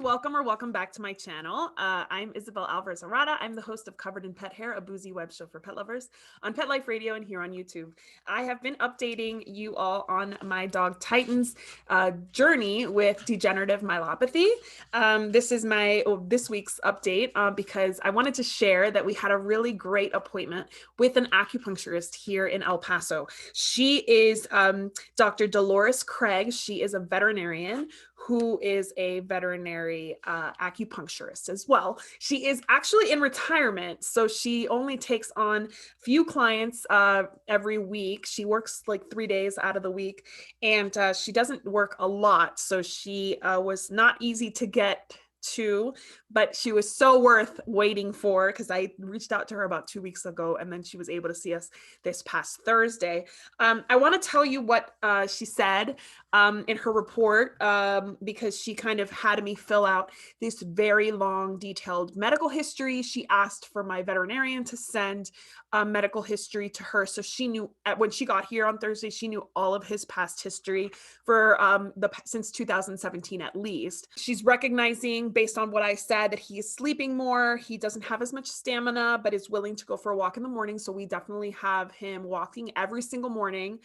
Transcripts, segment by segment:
welcome or welcome back to my channel. I'm Isabel Alvarez Arada. I'm the host of Covered in Pet Hair, a boozy web show for pet lovers on Pet Life Radio and here on YouTube. I have been updating you all on my dog Titan's journey with degenerative myelopathy. This is this week's update because I wanted to share that we had a really great appointment with an acupuncturist here in El Paso. She is Dr. Dolores Craig. She is a veterinarian who is a veterinary acupuncturist as well. She is actually in retirement, so she only takes on few clients every week. She works like 3 days out of the week, and she doesn't work a lot, so she was not easy to get to, but she was so worth waiting for because I reached out to her about 2 weeks ago, and then she was able to see us this past Thursday. I want to tell you what she said in her report because she kind of had me fill out this very long, detailed medical history. She asked for my veterinarian to send medical history to her, so she knew when she got here on Thursday, she knew all of his past history for since 2017 at least. She's recognizing, based on what I said, that he is sleeping more. He doesn't have as much stamina, but is willing to go for a walk in the morning. So we definitely have him walking every single morning.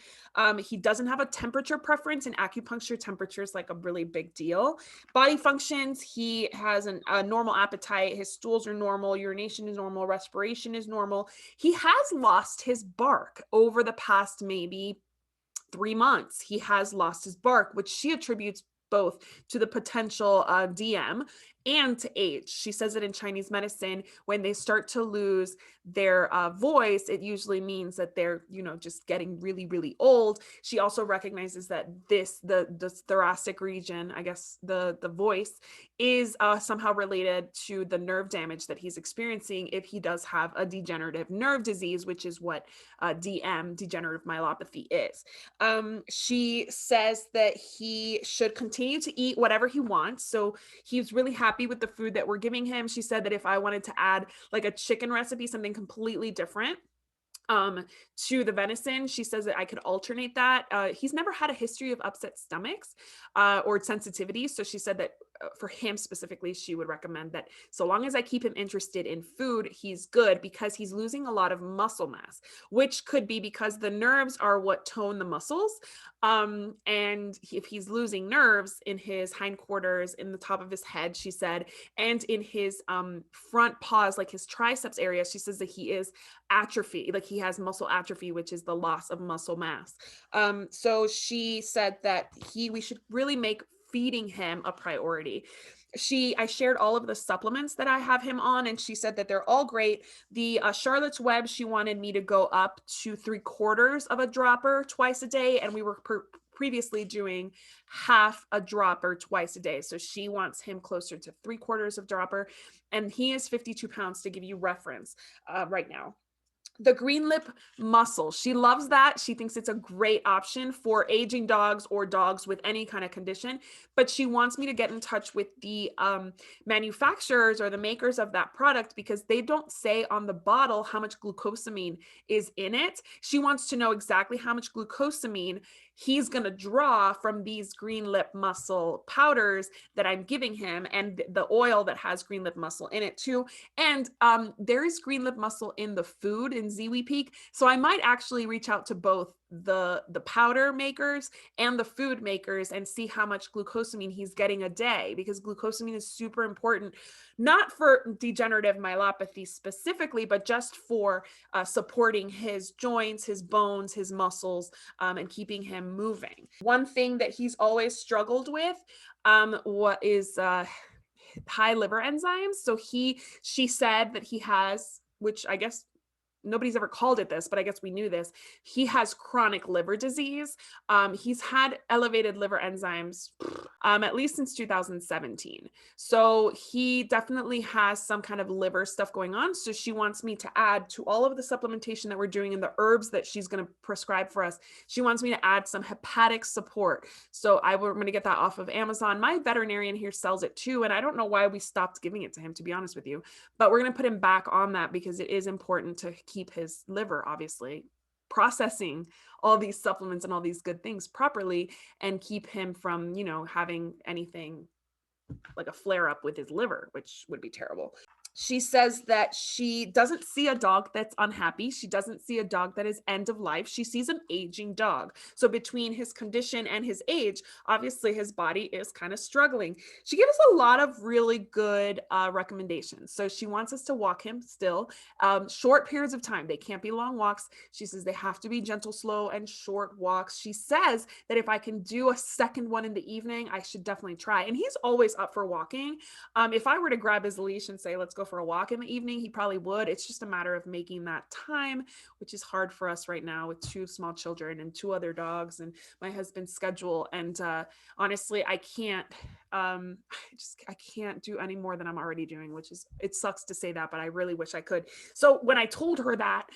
He doesn't have a temperature preference. In acupuncture, temperature is like a really big deal. Body functions, he has a normal appetite. His stools are normal. Urination is normal. Respiration is normal. He has lost his bark over the past maybe 3 months. He has lost his bark, which she attributes both to the potential DM and to age. She says that in Chinese medicine, when they start to lose their voice, it usually means that they're, just getting really, really old. She also recognizes that the thoracic region, I guess the voice, is somehow related to the nerve damage that he's experiencing if he does have a degenerative nerve disease, which is what DM, degenerative myelopathy, is. She says that he should continue to eat whatever he wants. So he's really happy with the food that we're giving him. She said that if I wanted to add like a chicken recipe, something completely different to the venison, she says that I could alternate that. He's never had a history of upset stomachs or sensitivity. So she said that for him specifically, she would recommend that so long as I keep him interested in food, he's good, because he's losing a lot of muscle mass, which could be because the nerves are what tone the muscles. And if he's losing nerves in his hindquarters, in the top of his head, she said, and in his front paws, like his triceps area, she says that he is atrophy, like he has muscle atrophy, which is the loss of muscle mass. So she said that we should really make feeding him a priority. I shared all of the supplements that I have him on, and she said that they're all great. The Charlotte's Web, she wanted me to go up to 3/4 of a dropper twice a day, and we were previously doing half a dropper twice a day. So she wants him closer to 3/4 of dropper, and he is 52 pounds to give you reference right now. The green lip mussel, she loves that. She thinks it's a great option for aging dogs or dogs with any kind of condition, but she wants me to get in touch with the manufacturers or the makers of that product, because they don't say on the bottle how much glucosamine is in it. She wants to know exactly how much glucosamine he's going to draw from these green lip mussel powders that I'm giving him, and the oil that has green lip mussel in it too. And there is green lip mussel in the food in Ziwi Peak. So I might actually reach out to both the powder makers and the food makers and see how much glucosamine he's getting a day, because glucosamine is super important, not for degenerative myelopathy specifically, but just for supporting his joints, his bones, his muscles, and keeping him moving. One thing that he's always struggled with what is high liver enzymes. So she said that he has, which I guess nobody's ever called it this, but I guess we knew this. He has chronic liver disease. He's had elevated liver enzymes at least since 2017. So he definitely has some kind of liver stuff going on. So she wants me to add to all of the supplementation that we're doing and the herbs that she's going to prescribe for us. She wants me to add some hepatic support. So we're going to get that off of Amazon. My veterinarian here sells it too, and I don't know why we stopped giving it to him, to be honest with you, but we're going to put him back on that because it is important to keep his liver obviously processing all these supplements and all these good things properly, and keep him from, having anything like a flare up with his liver, which would be terrible. She says that she doesn't see a dog that's unhappy. She doesn't see a dog that is end of life. She sees an aging dog. So between his condition and his age, obviously his body is kind of struggling. She gave us a lot of really good recommendations. So she wants us to walk him still, short periods of time. They can't be long walks. She says they have to be gentle, slow, and short walks. She says that if I can do a second one in the evening, I should definitely try. And he's always up for walking. If I were to grab his leash and say, let's go for a walk in the evening, he probably would. It's just a matter of making that time, which is hard for us right now with 2 small children and 2 other dogs and my husband's schedule. And honestly, I can't, I can't do any more than I'm already doing, which is, it sucks to say that, but I really wish I could. So when I told her that,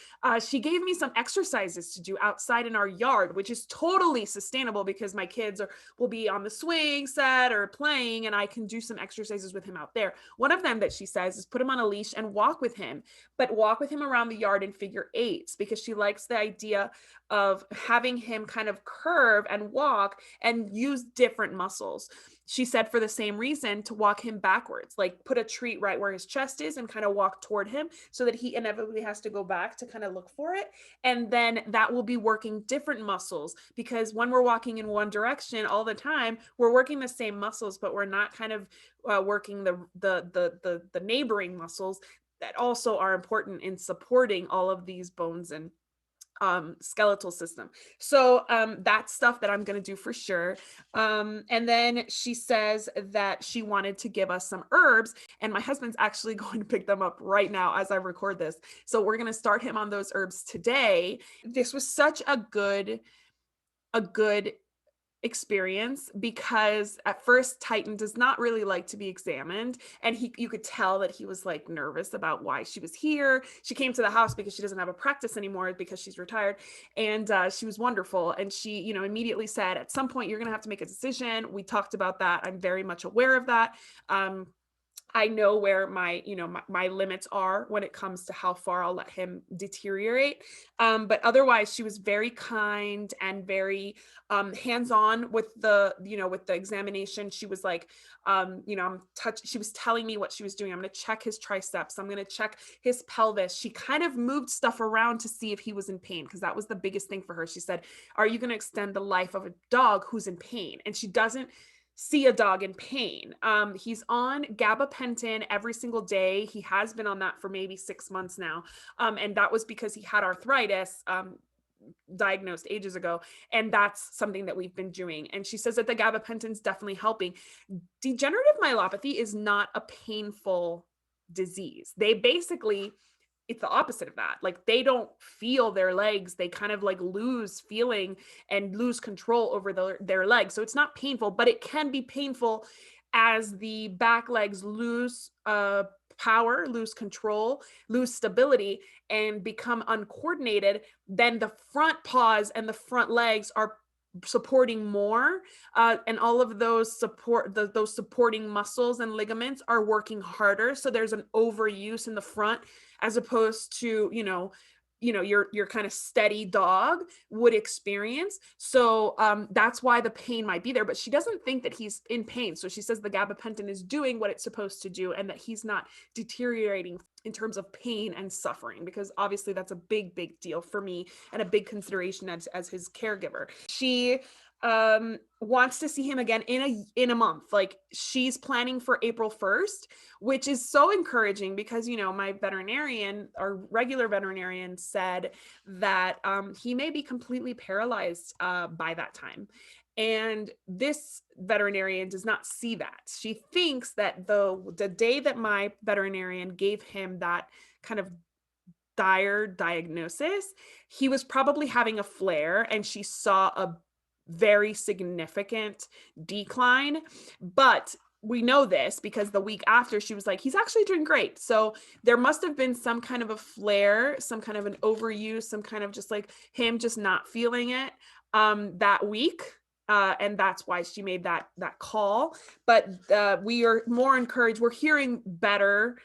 she gave me some exercises to do outside in our yard, which is totally sustainable because my kids will be on the swing set or playing, and I can do some exercises with him out there. One of them that she says is put him on a leash and walk with him, but walk with him around the yard in figure 8s, because she likes the idea of having him kind of curve and walk and use different muscles. She said for the same reason to walk him backwards, like put a treat right where his chest is and kind of walk toward him so that he inevitably has to go back to kind of look for it. And then that will be working different muscles, because when we're walking in one direction all the time, we're working the same muscles, but we're not kind of working the neighboring muscles that also are important in supporting all of these bones and skeletal system. So that's stuff that I'm going to do for sure. And then she says that she wanted to give us some herbs, and my husband's actually going to pick them up right now as I record this. So we're going to start him on those herbs today. This was such a good experience, because at first Titan does not really like to be examined, and you could tell that he was like nervous about why she was here. She came to the house because she doesn't have a practice anymore because she's retired, and she was wonderful, and she immediately said, at some point you're gonna have to make a decision. We talked about that. I'm very much aware of that. I know where my limits are when it comes to how far I'll let him deteriorate. But otherwise, she was very kind and very hands-on with the examination. She was like, she was telling me what she was doing. I'm going to check his triceps. I'm going to check his pelvis. She kind of moved stuff around to see if he was in pain, because that was the biggest thing for her. She said, are you going to extend the life of a dog who's in pain? And she doesn't see a dog in pain. He's on gabapentin every single day. He has been on that for maybe 6 months now. And that was because he had arthritis, diagnosed ages ago. And that's something that we've been doing. And she says that the gabapentin is definitely helping. Degenerative myelopathy is not a painful disease. It's the opposite of that. Like, they don't feel their legs. They kind of like lose feeling and lose control over their legs. So it's not painful, but it can be painful as the back legs lose power, lose control, lose stability, and become uncoordinated. Then the front paws and the front legs are supporting more, and all of those those supporting muscles and ligaments are working harder. So there's an overuse in the front, as opposed to your kind of steady dog would experience. So that's why the pain might be there, but she doesn't think that he's in pain. So she says the gabapentin is doing what it's supposed to do, and that he's not deteriorating in terms of pain and suffering, because obviously that's a big deal for me and a big consideration as his caregiver. She wants to see him again in a month. Like, she's planning for April 1st, which is so encouraging, because my veterinarian, our regular veterinarian, said that he may be completely paralyzed by that time. And this veterinarian does not see that. She thinks that the day that my veterinarian gave him that kind of dire diagnosis, he was probably having a flare, and she saw a very significant decline. But we know this because the week after, she was like, he's actually doing great. So there must have been some kind of a flare, some kind of an overuse, some kind of just like him just not feeling it that week. And that's why she made that call. But we are more encouraged. We're hearing better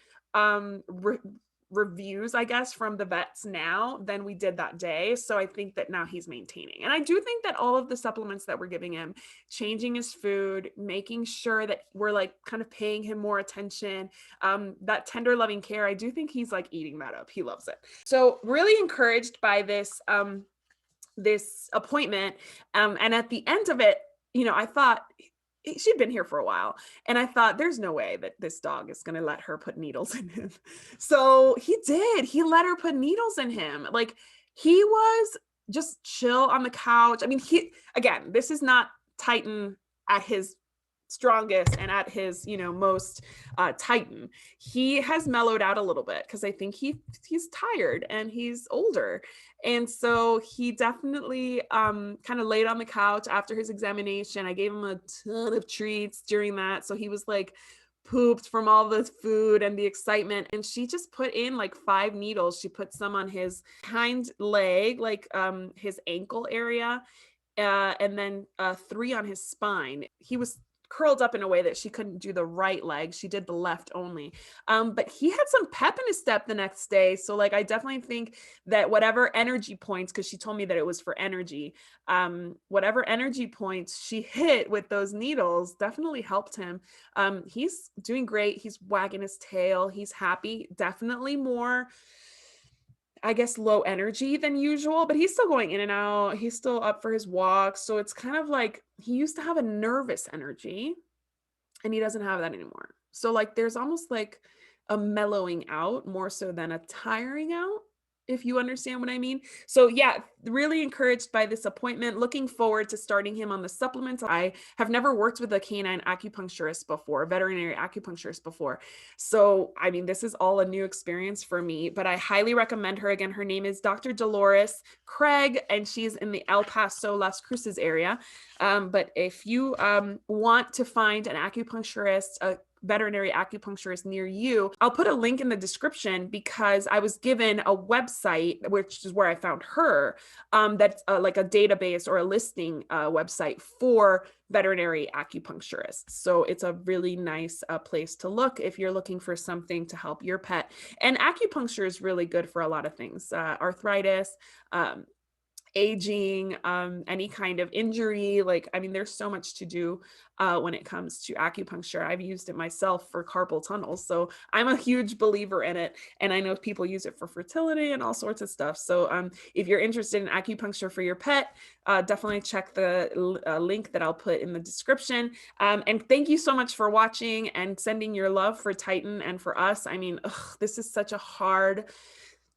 reviews, I guess, from the vets now than we did that day. So I think that now he's maintaining. And I do think that all of the supplements that we're giving him, changing his food, making sure that we're like kind of paying him more attention, that tender loving care, I do think he's like eating that up. He loves it. So really encouraged by this, this appointment. And at the end of it, you know, I thought, she'd been here for a while, and I thought there's no way that this dog is going to let her put needles in him. So he did. He let her put needles in him. Like, he was just chill on the couch. I mean, again, this is not Titan at his strongest and at his, you know, most Titan. He has mellowed out a little bit because I think he's tired and he's older. And so he definitely kind of laid on the couch after his examination. I gave him a ton of treats during that. So he was like pooped from all the food and the excitement. And she just put in like 5 needles. She put some on his hind leg, like his ankle area, and then 3 on his spine. He was curled up in a way that she couldn't do the right leg. She did the left only. But he had some pep in his step the next day. So like, I definitely think that whatever energy points, because she told me that it was for energy, whatever energy points she hit with those needles definitely helped him. He's doing great. He's wagging his tail. He's happy. Definitely more, I guess, low energy than usual, but he's still going in and out. He's still up for his walks. So it's kind of like he used to have a nervous energy and he doesn't have that anymore. So like there's almost like a mellowing out more so than a tiring out, if you understand what I mean. So yeah, really encouraged by this appointment. Looking forward to starting him on the supplements. I have never worked with a canine acupuncturist before, veterinary acupuncturist before. So, I mean, this is all a new experience for me, but I highly recommend her. Again, her name is Dr. Dolores Craig, and she's in the El Paso, Las Cruces area. But if you want to find an acupuncturist, a veterinary acupuncturist near you, I'll put a link in the description because I was given a website, which is where I found her, that's like a database or a listing website for veterinary acupuncturists. So it's a really nice place to look if you're looking for something to help your pet. And acupuncture is really good for a lot of things, arthritis, aging, any kind of injury. Like, I mean, there's so much to do when it comes to acupuncture. I've used it myself for carpal tunnels, so I'm a huge believer in it. And I know people use it for fertility and all sorts of stuff. So if you're interested in acupuncture for your pet, definitely check the link that I'll put in the description. And thank you so much for watching and sending your love for Titan and for us. I mean, this is such a hard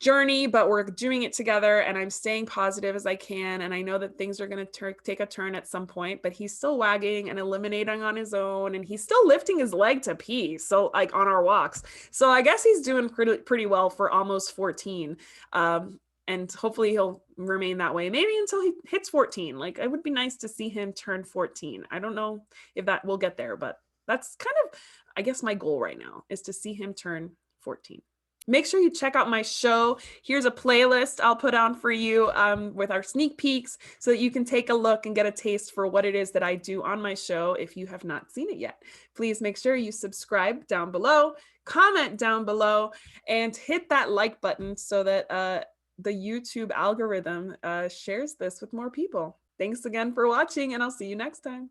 journey, but we're doing it together, and I'm staying positive as I can. And I know that things are going to take a turn at some point, but he's still wagging and eliminating on his own, and he's still lifting his leg to pee. So like on our walks. So I guess he's doing pretty well for almost 14. And hopefully he'll remain that way, maybe until he hits 14. Like, it would be nice to see him turn 14. I don't know if that will get there, but that's kind of, I guess, my goal right now is to see him turn 14. Make sure you check out my show. Here's a playlist I'll put on for you with our sneak peeks so that you can take a look and get a taste for what it is that I do on my show if you have not seen it yet. Please make sure you subscribe down below, comment down below, and hit that like button so that the YouTube algorithm shares this with more people. Thanks again for watching, and I'll see you next time.